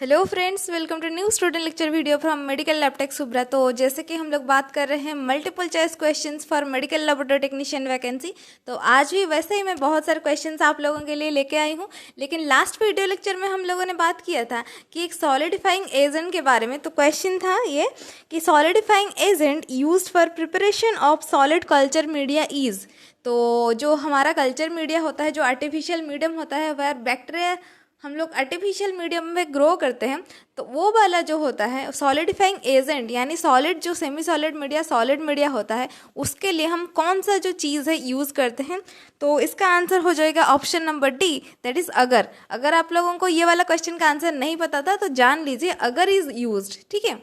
Hello friends, welcome to new student lecture video from medical lab tech Subra. तो जैसे कि हम लोग बात कर रहे हैं multiple choice questions for medical laboratory technician vacancy, तो आज भी वैसे ही मैं बहुत सारे क्वेश्चंस आप लोगों के लिए लेके आई हूं। लेकिन लास्ट वीडियो लेक्चर में हम लोगों ने बात किया था कि एक सॉलिडिफाइंग एजेंट के बारे में। तो क्वेश्चन था ये कि solidifying agent used for preparation of solid culture media is. तो जो हमारा कल्चर मीडिया होता है, जो आर्टिफिशियल मीडियम होता है, वह बैक्टीरिया हम लोग आर्टिफिशियल मीडियम में ग्रो करते हैं, तो वो वाला जो होता है सॉलिडिफाइंग एजेंट, यानी सॉलिड जो semi solid media solid media होता है, उसके लिए हम कौन सा जो चीज़ है यूज़ करते हैं। तो इसका आंसर हो जाएगा option number D, that is अगर। अगर आप लोगों को ये वाला क्वेश्चन का आंसर नहीं पता था तो जान लीजिए, अगर इज़ यूज्ड। ठीक है,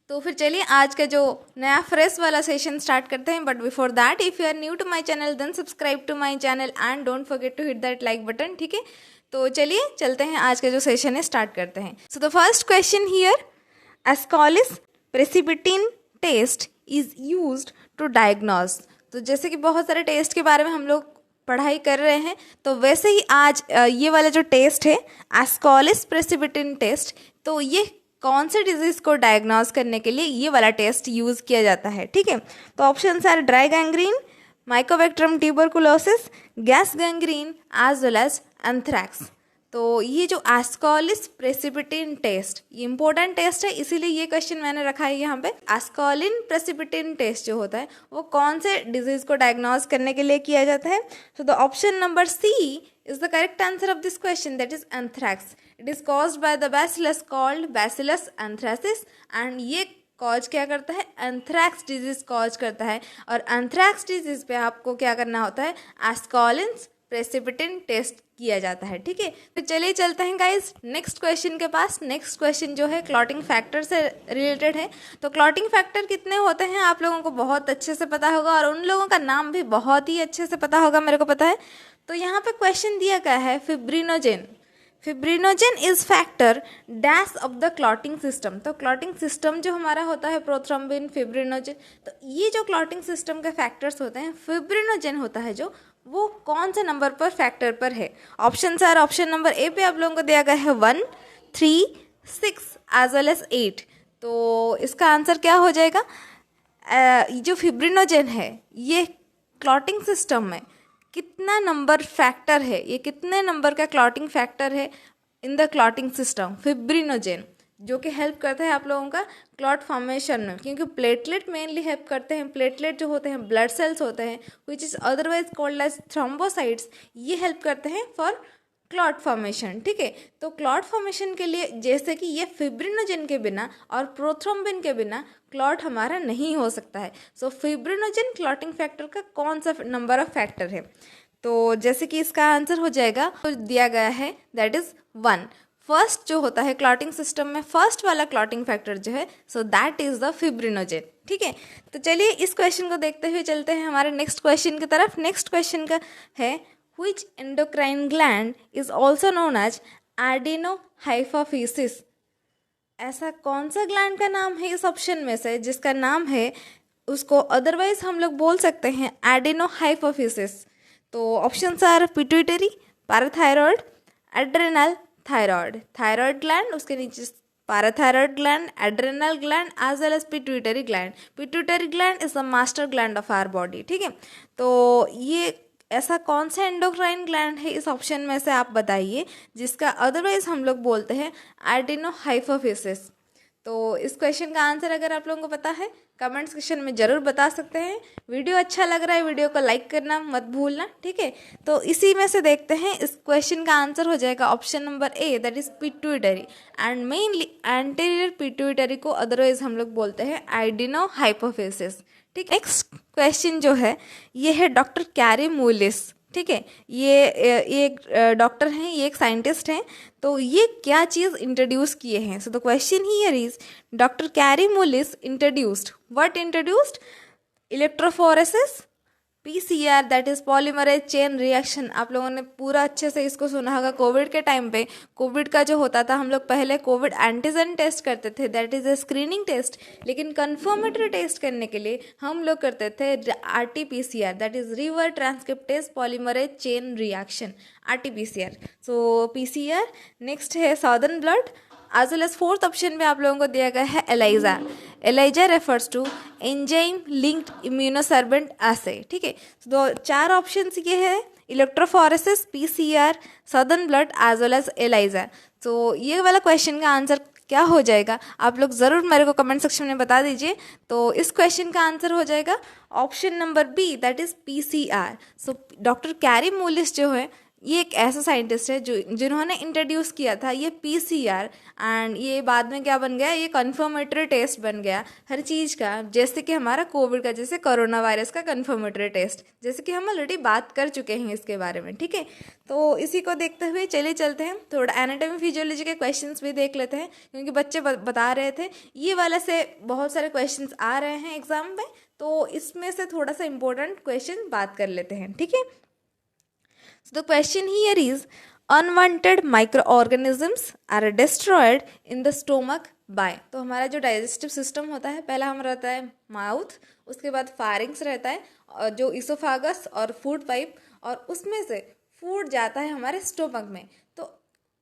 तो फिर चलिए आज का जो नया फ्रेश वाला सेशन स्टार्ट करते हैं। But before that, if you are new to my channel then subscribe to my channel and don't forget to hit that like button. ठीक है, तो चलिए चलते हैं, आज का जो सेशन है स्टार्ट करते हैं। So the first question here, Ascoli's precipitin test is used to diagnose. तो जैसे कि बहुत सारे टेस्ट के बारे में हम लोग पढ़ाई कर रहे हैं, तो वैसे ही आज ये वाला जो टेस्ट है एस्कॉलिस प्रेसिपिटिन टेस्ट, तो ये कौन से डिजीज़ को डायग्नोज करने के लिए ये वाला टेस्ट यूज़ किया जाता है। ठीक है, तो option are dry gangrene, mycobacterium tuberculosis, gas gangrene as well as anthrax. तो ये जो एस्कॉलिस प्रेसिपिटिन टेस्ट, ये इंपॉर्टेंट टेस्ट है, इसीलिए ये क्वेश्चन मैंने रखा है यहाँ पे। एस्कॉलिन प्रेसिपिटिन टेस्ट जो होता है वो कौन से डिजीज़ को डायग्नोज करने के लिए किया जाता है। तो the option number C is the correct answer of this question, that is anthrax. It is caused by the bacillus called Bacillus anthracis and ये कॉज क्या करता है, एंथ्रैक्स डिजीज कॉज करता है। और एंथ्रैक्स डिजीज पे आपको क्या करना होता है, एस्कॉलिन्स प्रेसिपिटिन टेस्ट किया जाता है। ठीक है, तो चलिए चलते हैं गाइज नेक्स्ट क्वेश्चन के पास। नेक्स्ट क्वेश्चन जो है क्लॉटिंग फैक्टर से रिलेटेड है। तो क्लॉटिंग फैक्टर कितने होते हैं आप लोगों को बहुत अच्छे से पता होगा, और उन लोगों का नाम भी बहुत ही अच्छे से पता होगा, मेरे को पता है। तो यहाँ पे क्वेश्चन दिया गया है fibrinogen. Fibrinogen is factor dash of the clotting system. तो क्लॉटिंग सिस्टम जो हमारा होता है प्रोथ्रोम्बिन, फिब्रिनोजेन, तो ये जो क्लॉटिंग सिस्टम के फैक्टर्स होते हैं, फिब्रिनोजेन होता है जो, वो कौन से नंबर पर फैक्टर पर है। Option are, option number A पे आप लोगों को दिया गया है 1, 3, 6 एज वेल एज 8। तो इसका आंसर क्या हो जाएगा, जो फिब्रिनोजेन है ये क्लॉटिंग सिस्टम में कितना नंबर फैक्टर है, ये कितने नंबर का क्लॉटिंग फैक्टर है in the clotting system, fibrinogen, जो कि हेल्प करता है आप लोगों का क्लॉट फॉर्मेशन में। क्योंकि प्लेटलेट मेनली हेल्प करते हैं, प्लेटलेट जो होते हैं ब्लड सेल्स होते हैं which is otherwise called as thrombocytes, ये हेल्प करते हैं फॉर क्लॉट फॉर्मेशन। ठीक है, तो क्लॉट फॉर्मेशन के लिए जैसे कि ये फिब्रिनोजेन के बिना और प्रोथ्रोम्बिन के बिना क्लॉट हमारा नहीं हो सकता है। सो फिब्रिनोजेन क्लॉटिंग फैक्टर का कौन सा नंबर ऑफ फैक्टर है। तो जैसे कि इसका आंसर हो जाएगा, तो दिया गया है दैट इज 1। फर्स्ट जो होता है क्लॉटिंग सिस्टम में, फर्स्ट वाला क्लॉटिंग फैक्टर जो है, so that is the fibrinogen. ठीक है, तो चलिए इस क्वेश्चन को देखते हुए चलते हैं हमारे नेक्स्ट क्वेश्चन की तरफ। नेक्स्ट क्वेश्चन का है which endocrine gland is also known as adenohypophysis। ऐसा कौन सा ग्लैंड का नाम है इस ऑप्शन में से जिसका नाम है, उसको अदरवाइज हम लोग बोल सकते हैं एडिनोहाइपोफिसिस। तो options are pituitary, parathyroid, adrenal thyroid. Thyroid gland, उसके नीचे parathyroid gland, adrenal gland as well as pituitary gland. Pituitary gland is the master gland of our body. ठीक है, तो ये ऐसा कौन सा एंडोक्राइन ग्लैंड है इस ऑप्शन में से आप बताइए जिसका अदरवाइज हम लोग बोलते हैं एडिनोहाइपोफिसिस। तो इस क्वेश्चन का आंसर अगर आप लोगों को पता है कमेंट सेक्शन में ज़रूर बता सकते हैं। वीडियो अच्छा लग रहा है, वीडियो को लाइक करना मत भूलना। ठीक है, तो इसी में से देखते हैं, इस क्वेश्चन का आंसर हो जाएगा option number A, that is pituitary. And mainly anterior pituitary को अदरवाइज हम लोग बोलते हैं एडिनोहाइपोफिसिस। ठीक, नेक्स्ट क्वेश्चन जो है ये है डॉक्टर कैरी मूलिस। ठीक है, ये एक डॉक्टर हैं, ये एक साइंटिस्ट हैं। तो ये क्या चीज़ इंट्रोड्यूस किए हैं। So the question here is doctor Kary Mullis introduced, what introduced, electrophoresis, PCR that is polymerase chain reaction. आप लोगों ने पूरा अच्छे से इसको सुना होगा। कोविड के टाइम पे, कोविड का जो होता था, हम लोग पहले कोविड एंटीजन टेस्ट करते थे, that is a screening test. लेकिन कन्फर्मेटरी टेस्ट करने के लिए हम लोग करते थे RT-PCR, that is reverse transcriptase polymerase chain reaction, RT-PCR। So PCR। Next है southern blot, as well as fourth option में आप लोगों को दिया गया है ELISA. ELISA refers to enzyme linked immunosorbent assay. ठीक है, तो 4 ऑप्शन ये है, electrophoresis, PCR, southern blot as well as ELISA. तो ये वाला क्वेश्चन का आंसर क्या हो जाएगा आप लोग ज़रूर मेरे को कमेंट सेक्शन में बता दीजिए। तो इस क्वेश्चन का आंसर हो जाएगा option number B, that is PCR. So doctor Kary Mullis जो है ये एक ऐसा साइंटिस्ट है जिन्होंने इंट्रोड्यूस किया था ये पीसीआर, एंड ये बाद में क्या बन गया, ये कन्फर्मेटरी टेस्ट बन गया हर चीज़ का, जैसे कि हमारा कोविड का, जैसे कोरोना वायरस का कन्फर्मेटरी टेस्ट, जैसे कि हम ऑलरेडी बात कर चुके हैं इसके बारे में। ठीक है, तो इसी को देखते हुए चलिए चलते हैं, थोड़ा एनाटॉमी फिजियोलॉजी के क्वेश्चंस भी देख लेते हैं, क्योंकि बच्चे बता रहे थे ये वाला से बहुत सारे क्वेश्चंस आ रहे हैं एग्जाम में, तो इसमें से थोड़ा सा इंपॉर्टेंट क्वेश्चन बात कर लेते हैं। ठीक है, so the question here is unwanted microorganisms are destroyed in the stomach by। तो हमारा जो डाइजेस्टिव सिस्टम होता है, पहला हमारा रहता है माउथ, उसके बाद फारिंग्स रहता है, और जो इसोफागस और फूड पाइप, और उसमें से फूड जाता है हमारे स्टोमक में। तो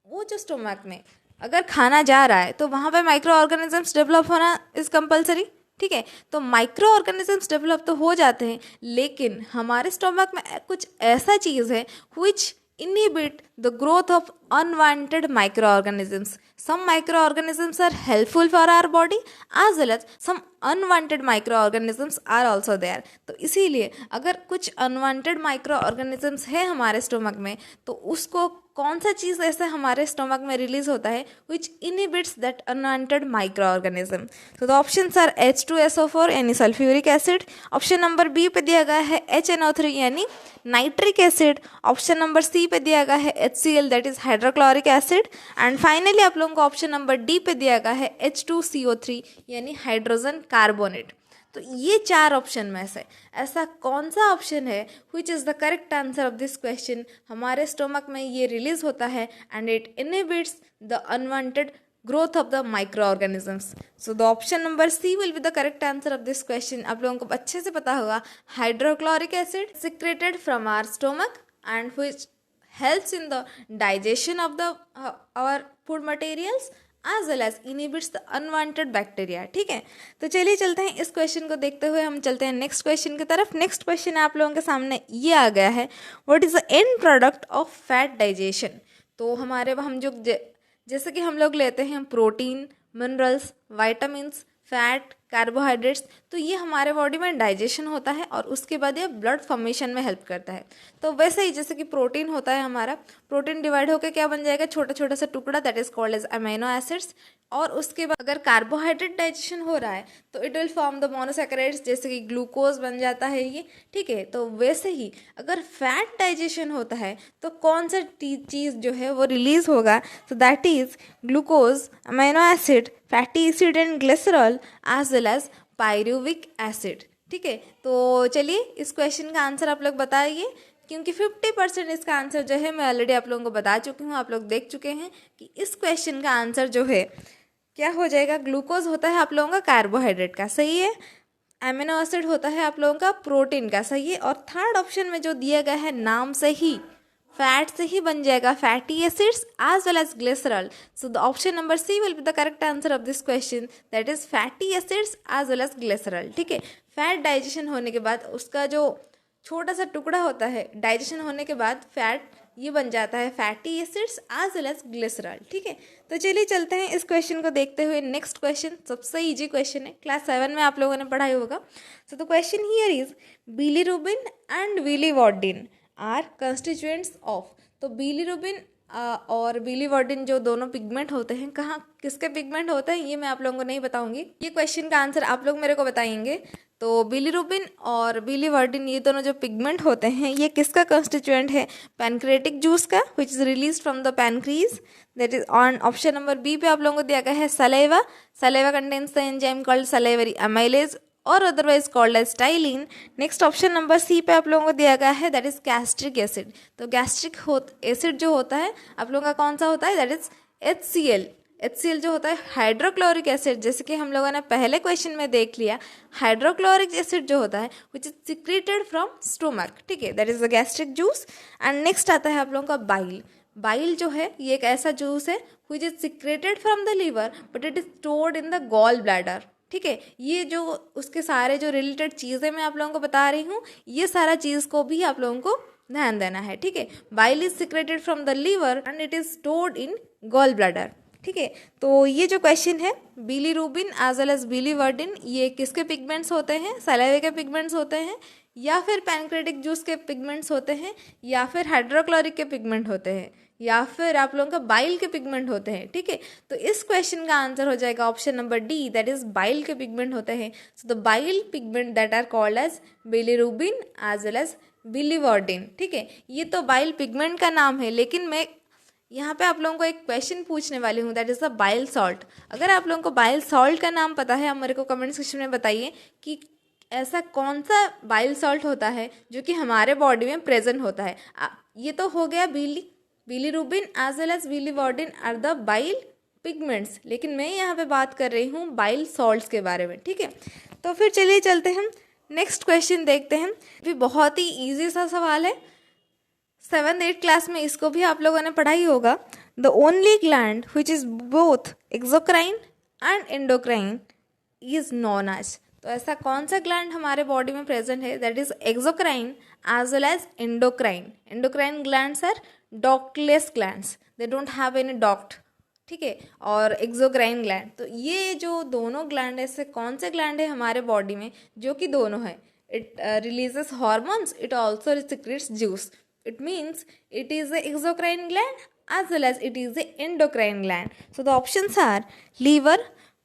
वो जो स्टोमक में अगर खाना जा रहा है तो वहाँ पे माइक्रो ऑर्गेनिजम्स डेवलप होना इज़ कंपलसरी। ठीक है, तो माइक्रो ऑर्गेनिजम्स डेवलप तो हो जाते हैं, लेकिन हमारे स्टोमक में कुछ ऐसा चीज़ है which inhibit the growth of unwanted microorganisms. Some microorganisms are helpful for our body as well as some unwanted microorganisms are also there. तो इसीलिए अगर कुछ unwanted microorganisms है हमारे स्टोमक में, तो उसको कौन सा चीज़ ऐसे हमारे स्टोमक में रिलीज होता है which inhibits that unwanted microorganism. So the options are H2SO4 यानी sulphuric acid, option number B पे दिया गया है HNO3 यानी nitric acid, option number C पे दिया गया है HCl that is hydrochloric acid, and finally आप लोगों को ऑप्शन नंबर डी पे दिया गया है H2CO3 यानी हाइड्रोजन कार्बोनेट। तो ये 4 ऑप्शन में से ऐसा कौन सा ऑप्शन है which is the correct answer of this question, हमारे स्टोमक में ये रिलीज होता है and it inhibits the unwanted growth of the microorganisms. So the option number C will be the correct answer of this question. आप लोगों को अच्छे से पता होगा, hydrochloric acid secreted from our stomach and which helps in the digestion of the our food materials as well as inhibits the unwanted bacteria. ठीक है, तो चलिए चलते हैं, इस क्वेश्चन को देखते हुए हम चलते हैं नेक्स्ट क्वेश्चन की तरफ। नेक्स्ट क्वेश्चन आप लोगों के सामने ये आ गया है, what is the end product of fat digestion. तो हमारे हम जो जैसे कि हम लोग लेते हैं protein, minerals, vitamins, fat, carbohydrates, तो ये हमारे बॉडी में डाइजेशन होता है और उसके बाद ये ब्लड फॉर्मेशन में हेल्प करता है। तो वैसे ही जैसे कि प्रोटीन होता है हमारा, प्रोटीन डिवाइड होकर क्या बन जाएगा, छोटा छोटा सा टुकड़ा, that is called as amino acids. और उसके बाद अगर कार्बोहाइड्रेट डाइजेशन हो रहा है तो it will form the monosaccharides, जैसे कि ग्लूकोज बन जाता है ये। ठीक है, तो वैसे ही अगर फैट डाइजेशन होता है तो कौन सा चीज़ जो है वो रिलीज होगा, तो that is glucose, amino acid, fatty acid and glycerol as well as pyruvic acid. ठीक है, तो चलिए इस क्वेश्चन का आंसर आप लोग बताइए, क्योंकि 50% इसका आंसर जो है मैं ऑलरेडी आप लोगों को बता चुकी हूँ, आप लोग देख चुके हैं कि इस क्वेश्चन का आंसर जो है क्या हो जाएगा। ग्लूकोज होता है आप लोगों का कार्बोहाइड्रेट का, सही है। एमिनो एसिड होता है आप लोगों का प्रोटीन का, सही है। और थर्ड ऑप्शन में जो दिया गया है नाम से ही फैट से ही बन जाएगा, fatty acids as well as glycerol. So the option number C will be the correct answer of this question, that is fatty acids as well as glycerol. ठीक है, फैट डाइजेशन होने के बाद उसका जो छोटा सा टुकड़ा होता है, डाइजेशन होने के बाद फैट ये बन जाता है fatty acids as well as glycerol. ठीक है, तो चलिए चलते हैं इस क्वेश्चन को देखते हुए। नेक्स्ट क्वेश्चन सबसे इजी क्वेश्चन है, क्लास 7 में आप लोगों ने पढ़ाई होगा। So the question here is bilirubin and biliverdin are constituents of. तो बिलीरुबिन और बिलीवर्डिन जो दोनों पिगमेंट होते हैं, कहाँ किसके पिगमेंट होते हैं ये मैं आप लोगों को नहीं बताऊंगी, ये क्वेश्चन का आंसर आप लोग मेरे को बताएंगे। तो बिलीरुबिन और बिलीवर्डिन ये दोनों जो पिगमेंट होते हैं ये किसका कंस्टिट्यूएंट है, पैनक्रियाटिक जूस का, which is release from the pancreas, that is on option number B पे आप लोगों को दिया गया है saliva. Saliva contains the enzyme called salivary amylase और otherwise called as ptyalin. Next option number C पे आप लोगों को दिया गया है दैट इज गैस्ट्रिक एसिड। तो गैस्ट्रिक एसिड जो होता है आप लोगों का कौन सा होता है, दैट इज HCl। HCl जो होता है हाइड्रोक्लोरिक एसिड, जैसे कि हम लोगों ने पहले क्वेश्चन में देख लिया, हाइड्रोक्लोरिक एसिड जो होता है which is secreted from stomach. ठीक है, that is the gastric juice. And next आता है आप लोगों का बाइल। बाइल जो है ये एक ऐसा जूस है which is secreted from the liver but it is stored in the gall bladder. ठीक है, ये जो उसके सारे जो रिलेटेड चीज़ें मैं आप लोगों को बता रही हूँ, ये सारा चीज़ को भी आप लोगों को ध्यान देना है। ठीक है, bile is secreted from the liver and it is stored in gall bladder. ठीक है, तो ये जो क्वेश्चन है bilirubin as well as biliverdin ये किसके पिगमेंट्स होते हैं? सलाइवा के पिगमेंट्स होते हैं, या फिर पैनक्रेटिक जूस के पिगमेंट्स होते हैं, या फिर हाइड्रोक्लोरिक के पिगमेंट होते हैं, या फिर आप लोगों का बाइल के पिगमेंट होते हैं। ठीक है, तो इस क्वेश्चन का आंसर हो जाएगा option number D, that is bile के पिगमेंट होते हैं। So the bile pigment that are called as bilirubin as well as biliverdin. ठीक है, ये तो बाइल पिगमेंट का नाम है, लेकिन मैं यहाँ पे आप लोगों को एक क्वेश्चन पूछने वाली हूँ, that is the bile salt. अगर आप लोगों को बाइल सॉल्ट का नाम पता है, आप मेरे को कमेंट सेक्शन में बताइए कि ऐसा कौन सा बाइल सॉल्ट होता है जो कि हमारे बॉडी में प्रेजेंट होता है। ये तो हो गया bilirubin as well as biliverdin are the bile pigments, लेकिन मैं यहाँ पे बात कर रही हूँ बाइल सॉल्ट्स के बारे में। ठीक है, तो फिर चलिए चलते हैं नेक्स्ट क्वेश्चन देखते हैं। भी बहुत ही ईजी सा सवाल है, 7th-8th क्लास में इसको भी आप लोगों ने पढ़ाई होगा। The only gland which is both exocrine and endocrine is known as. तो ऐसा कौन सा ग्लैंड हमारे बॉडी में प्रेजेंट है that is exocrine as well as endocrine. Endocrine glands are ductless glands, they don't have any duct. ठीक है, और एक्सोक्राइन ग्लैंड, तो ये जो दोनों ग्लैंड ऐसे कौन से ग्लैंड है हमारे बॉडी में जो कि दोनों है? It releases hormones, it also secretes juice. It means it is the exocrine gland as well as it is the endocrine gland. So the options are liver,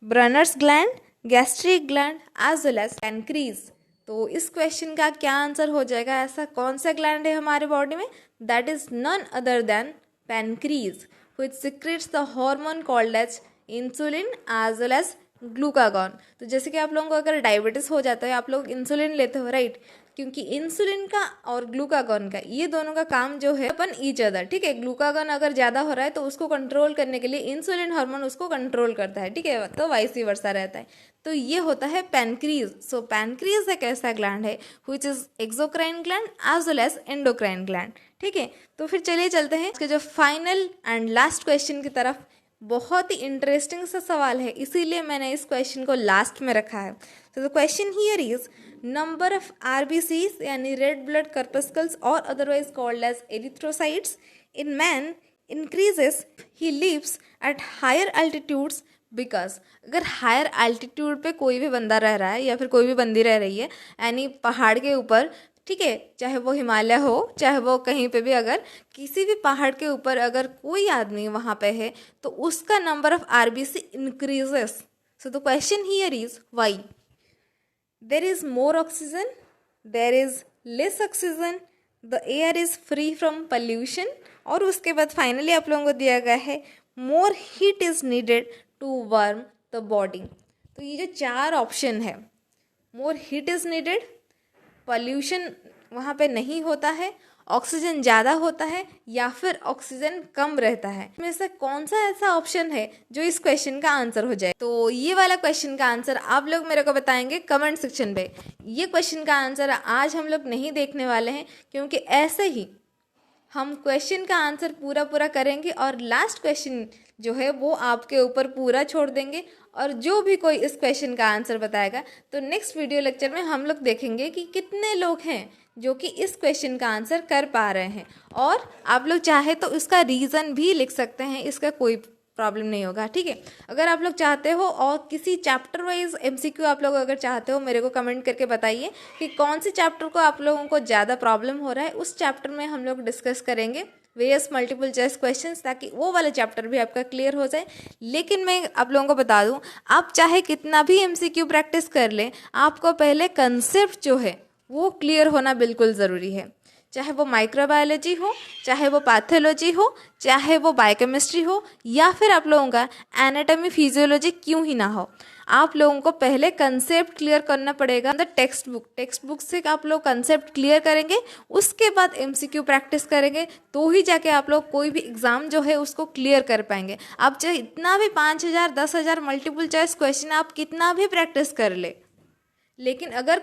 Brunner's gland, gastric gland as well as pancreas. तो इस question का क्या answer हो जाएगा? ऐसा कौन सा gland है हमारे बॉडी में? That is none other than pancreas, which secretes the hormone called as insulin as well as glucagon. तो जैसे कि आप लोगों को अगर डायबिटीज़ हो जाता है, आप लोग इंसुलिन लेते हो, राइट? क्योंकि इंसुलिन का और ग्लूकागॉन का ये दोनों का काम जो है अपन ईच अदर. ठीक है, ग्लूकागॉन अगर ज़्यादा हो रहा है तो उसको कंट्रोल करने के लिए इंसुलिन हार्मोन उसको कंट्रोल करता है. ठीक है, तो वाइस वर्सा रहता है. तो ये होता है पैनक्रीज. सो पैनक्रीज एक ऐसा ग्लैंड है which is exocrine gland as well as endocrine gland. ठीक है, तो फिर चलिए चलते हैं इसके जो फाइनल एंड लास्ट क्वेश्चन की तरफ. बहुत ही इंटरेस्टिंग सा सवाल है, इसीलिए मैंने इस क्वेश्चन को लास्ट में रखा है. तो the question here is number of RBCs यानी रेड ब्लड कर्पस्कल्स और otherwise called as erythrocytes in man increases he lives at higher altitudes because. अगर हायर अल्टीट्यूड पे कोई भी बंदा रह रहा है या फिर कोई भी बंदी रह रही है यानी पहाड़ के ऊपर, ठीक है, चाहे वो हिमालय हो चाहे वो कहीं पे भी, अगर किसी भी पहाड़ के ऊपर अगर कोई आदमी वहाँ पे है तो उसका number of RBC increases. So the question here is why. There is more oxygen, there is less oxygen, the air is free from pollution, और उसके बाद फाइनली आप लोगों को दिया गया है more heat is needed to warm the body. तो ये जो चार ऑप्शन है, more heat is needed, pollution वहाँ पे नहीं होता है, ऑक्सीजन ज़्यादा होता है, या फिर ऑक्सीजन कम रहता है, इसमें से कौन सा ऐसा ऑप्शन है जो इस क्वेश्चन का आंसर हो जाए? तो ये वाला क्वेश्चन का आंसर आप लोग मेरे को बताएंगे कमेंट सेक्शन पे. ये क्वेश्चन का आंसर आज हम लोग नहीं देखने वाले हैं, क्योंकि ऐसे ही हम क्वेश्चन का आंसर पूरा करेंगे और लास्ट क्वेश्चन जो है वो आपके ऊपर पूरा छोड़ देंगे. और जो भी कोई इस क्वेश्चन का आंसर बताएगा तो नेक्स्ट वीडियो लेक्चर में हम लोग देखेंगे कि कितने लोग हैं जो कि इस क्वेश्चन का आंसर कर पा रहे हैं. और आप लोग चाहे तो इसका रीज़न भी लिख सकते हैं, इसका कोई प्रॉब्लम नहीं होगा. ठीक है, अगर आप लोग चाहते हो और किसी चैप्टर वाइज MCQ आप लोग अगर चाहते हो, मेरे को कमेंट करके बताइए कि कौन से चैप्टर को आप लोगों को ज़्यादा प्रॉब्लम हो रहा है. उस चैप्टर में हम लोग डिस्कस करेंगे वेरियस मल्टीपल चॉइस क्वेश्चंस, ताकि वो वाला चैप्टर भी आपका क्लियर हो जाए. लेकिन मैं आप लोगों को बता दूं, आप चाहे कितना भी MCQ प्रैक्टिस कर लें, आपको पहले कंसेप्ट जो है वो क्लियर होना बिल्कुल ज़रूरी है. चाहे वो माइक्रोबायोलॉजी हो, चाहे वो पैथोलॉजी हो, चाहे वो बायोकेमिस्ट्री हो, या फिर आप लोगों का एनाटॉमी फिजियोलॉजी क्यों ही ना हो, आप लोगों को पहले कंसेप्ट क्लियर करना पड़ेगा. द टेक्स्ट बुक से आप लोग कंसेप्ट क्लियर करेंगे, उसके बाद MCQ प्रैक्टिस करेंगे, तो ही जाके आप लोग कोई भी एग्ज़ाम जो है उसको क्लियर कर पाएंगे. आप चाहे इतना भी 5000 10,000 मल्टीपल चॉइस क्वेश्चन आप कितना भी प्रैक्टिस कर ले, लेकिन अगर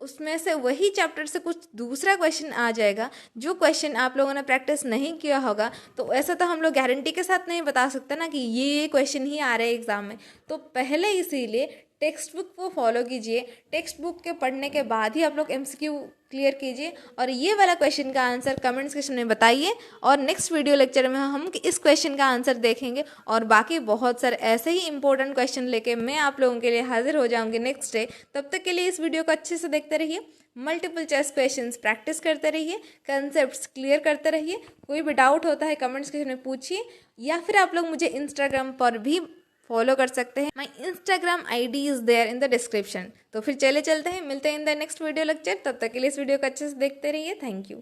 उसमें से वही चैप्टर से कुछ दूसरा क्वेश्चन आ जाएगा जो क्वेश्चन आप लोगों ने प्रैक्टिस नहीं किया होगा, तो ऐसा तो हम लोग गारंटी के साथ नहीं बता सकते ना कि ये क्वेश्चन ही आ रहे हैं एग्ज़ाम में। तो पहले इसीलिए टेक्स्ट बुक को फॉलो कीजिए, टेक्स्ट बुक के पढ़ने के बाद ही आप लोग एमसीक्यू क्लियर कीजिए और ये वाला क्वेश्चन का आंसर कमेंट सेक्शन में बताइए। और नेक्स्ट वीडियो लेक्चर में हम इस क्वेश्चन का आंसर देखेंगे और बाकी बहुत सारे ऐसे ही इंपॉर्टेंट क्वेश्चन लेके मैं आप लोगों के लिए हाजिर हो जाऊंगी नेक्स्ट डे। तब तक के लिए इस वीडियो को अच्छे से देखते रहिए, मल्टीपल चॉइस क्वेश्चंस प्रैक्टिस करते रहिए, कंसेप्ट्स क्लियर करते रहिए। कोई भी डाउट होता है कमेंट सेक्शन में पूछिए या फिर आप लोग मुझे इंस्टाग्राम पर भी फॉलो कर सकते हैं। My Instagram ID is there in the description. तो फिर चले चलते हैं, मिलते हैं in the next video lecture. तब तक के लिए इस वीडियो को अच्छे से देखते रहिए। Thank you.